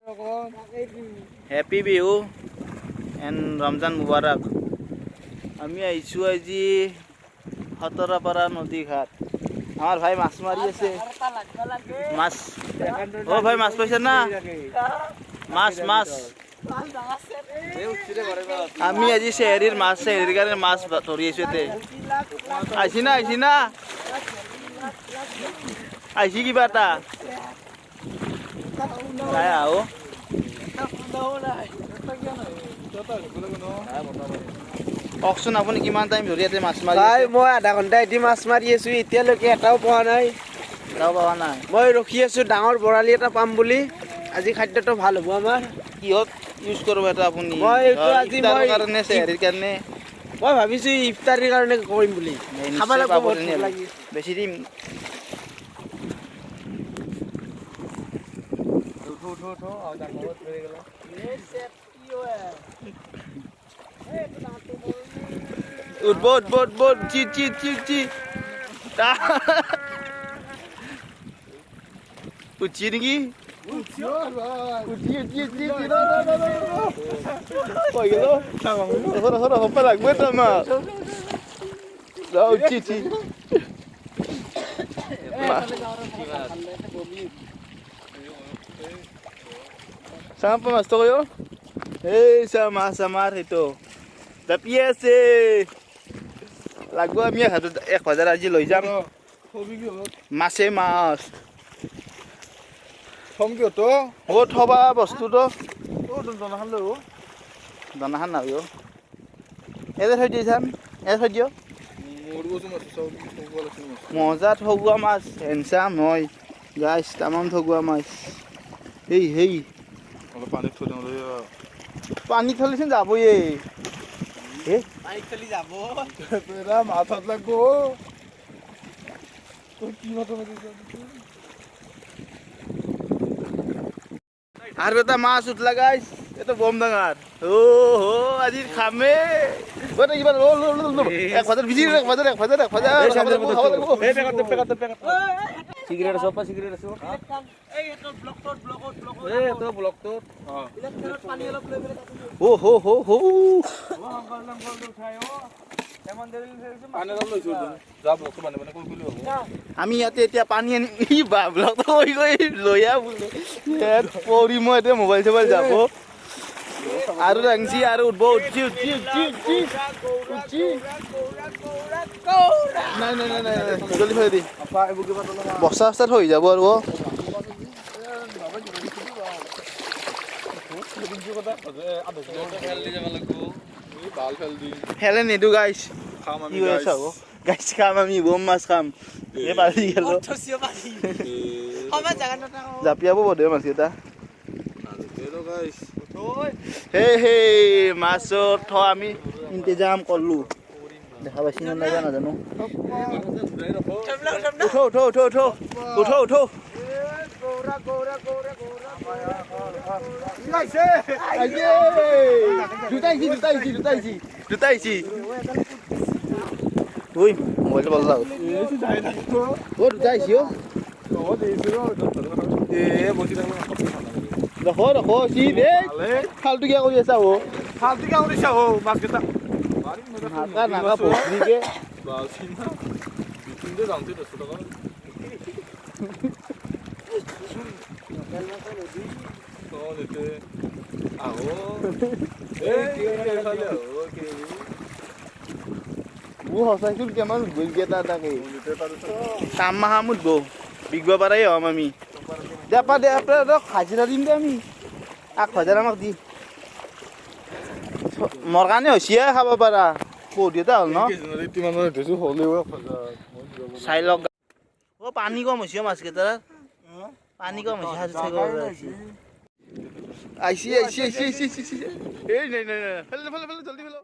Happy Bihu and Ramzan मुबारक। आमी आइसु আজি हतरापारा नदी घाट। আমার ভাই মাছ মারি আছে। মাছ ও ভাই মাছ পাইছে না? মাছ মাছ আমি আজি শেহরির মাছ শেহরির কারণে মাছ ধরি আইছো তে। আইছি না আইছি কিবা এটা নাই আও কওকচোন আপুনি কিমান টাইম ধৰি ইয়াতে মাছ মাৰি আছে? মই আধা ঘণ্টা এটি মাছ মাৰি আছো, এতিয়ালৈকে এটাও পোৱা নাই। মই ৰখি আছো ডাঙৰ বৰালি এটা পাম বুলি। আজি খাদ্যটো ভাল হ'ব আমাৰ। কিহত ইউজ কৰিব এটা আপুনি? মই এইটো আজি মই কাৰণে চেহৰিৰ কাৰণে মই ভাবিছো ইফতাৰীৰ কাৰণে কৰিম বুলি। খাব লাগিব বেছি দিম। উঠব চি উঠছি নেকি? হ'ব লাগবে তো মাছ উঠছি চাপ মাছটো কয় এই চা মাছ আমাৰ সেইটো জাপি আছে লাগব। আমি 1000 আজি লৈ যাম। মাছে মাছ থবা বস্তুটো দানাখান নাও এনে থৈ দিয়ে যাম। এনে থৈ দিয় মজা ঠগুৱা মাছ হেনচাম হয় গাইছ। তামাম ঠগুৱা মাছ। সেই পানীত থলেচোন যাবই। মাথাত লাগব আৰু এটা মাছ উঠলা গাইছ। এটা বম ডাঙৰ আজি খামে কিবা 1000 বিজি 1000 সিগারেট আছে সিগারেট আছে এই তো ব্লকটো পানী অলপ লৈ বেলে ও হো আমি ইয়াতে এতিয়া পানী আনি ব্লকটো লৈ বোলে পৰি মই এতিয়া মোবাইল চোবাইল যাব আৰু ৰাংচি আৰু উঠব উঠছি নাই জলদি ফেলে দি বস্তা বস্তাত হৈ যাব আৰু ফেলে নিদো গাইছ। কি হৈ আছে গাইছ? খাম আমি বম মাছ খাম। এই পালি গেল জাপিয়াব বধে মাছ কেইটা। হে মাছত থ আমি ইন্তজাম কৰলো। দেখা পাইছি না নাই নাজানো। উঠো দুটাইছি ওই মোবাইল বল লাগ ও দুটাইছি দেখো সি দে ফালতু কিয় কৰি আছা মাছ কেইটা নাগা পকৰিকে সঁচাইছো কেমান উঠবইকেইটা তাকে কাম মাহা মুঠব বিকব পাৰাই হ'ম আমি। দে হাজিৰা দিম দে আমি 1000 আমাক দি মোৰ কাৰণে হৈছে খাব পাৰা বহুত এটা হ'ল ন। চাই লওক পানী কম হৈছে মাছকেইটাৰ পানী কম হৈছে সাজু চাই আইছি এই নাই জলদি ফেলো